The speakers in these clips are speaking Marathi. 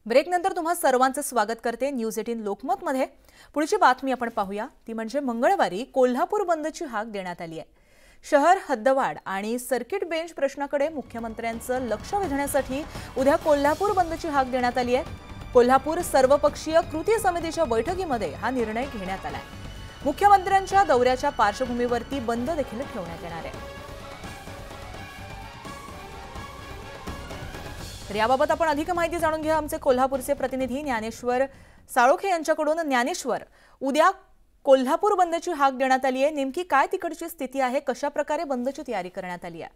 ब्रेकनंतर तुम्हा सर्वांचं स्वागत करते न्यूज 18 लोकमतमध्ये। पुढची बातमी आपण पाहूया ती म्हणजे मंगळवारी कोल्हापूर बंदची हाक देण्यात आली आहे। शहर हद्दवाढ आणि सर्किट बेंच प्रश्नाकडे मुख्यमंत्र्यांचं लक्ष वेधण्यासाठी उद्या कोल्हापूर बंदची हाक देण्यात आली आहे। कोल्हापूर सर्वपक्षीय कृती समितीच्या बैठकीमध्ये हा निर्णय घेण्यात आलाय। मुख्यमंत्र्यांच्या दौऱ्याच्या पार्श्वभूमीवरती बंद देखील ठेवण्यात येणार आहे। तर याबाबत आपण अधिक माहिती जाणून घेऊ आमचे कोल्हापूरचे प्रतिनिधी ज्ञानेश्वर साळोखे यांच्याकडून। ज्ञानेश्वर, उद्या कोल्हापूर बंदची हाक देण्यात आली आहे, नेमकी काय तिकडची स्थिती आहे, कशा प्रकारे बंदची तयारी करण्यात आली आहे?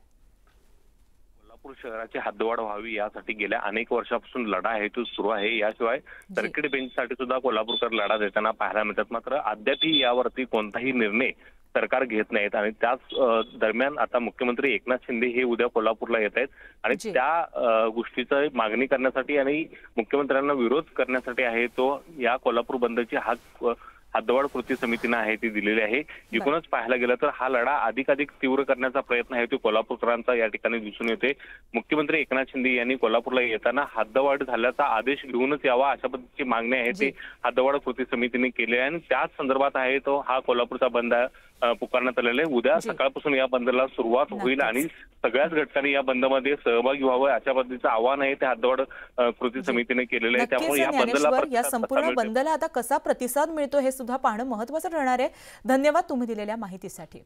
कोल्हापूर शहराची हद्दवाढ व्हावी यासाठी गेल्या अनेक वर्षापासून लढा आहे तो सुरू आहे। याशिवाय सर्किट बेंचसाठी सुद्धा कोल्हापूरकर लढा देताना पाहायला मिळतात। मात्र अद्यापही यावरती कोणताही निर्णय सरकार घेत नाहीत आणि त्याच दरम्यान आता मुख्यमंत्री एकनाथ शिंदे हे उद्या कोल्हापूरला येत आहेत आणि त्या गोष्टीचं मागणी करण्यासाठी आणि मुख्यमंत्र्यांना विरोध करण्यासाठी आहे तो या कोल्हापूर बंदची हाक हद्दवाढ कृती समितीने आहे ती दिलेली आहे। एकूणच पाहायला गेलं तर हा लढा अधिकाधिक तीव्र करण्याचा प्रयत्न आहे तो कोल्हापूरकरांचा या ठिकाणी दिसून येते। मुख्यमंत्री एकनाथ शिंदे यांनी कोल्हापूरला येताना हद्दवाढ झाल्याचा आदेश घेऊनच यावा अशा पद्धतीची मागणी आहे ती हद्दवाढ कृती समितीने केली आहे आणि त्याच संदर्भात आहे तो हा कोल्हापूरचा बंद पुकारण्यात आलेला आहे। उद्या सकाळपासून या बंदला सुरुवात होईल आणि सगळ्याच घटकांनी या बंदमध्ये सहभागी व्हावं अशा पद्धतीचं आवाहन आहे ते हद्दवाढ कृती समितीने केलेलं आहे। त्यामुळे या बंदला या संपूर्ण बंदला आता कसा प्रतिसाद मिळतो हे सुद्धा पाहणं महत्त्वाचं ठरणार आहे। धन्यवाद तुम्ही दिलेल्या माहितीसाठी।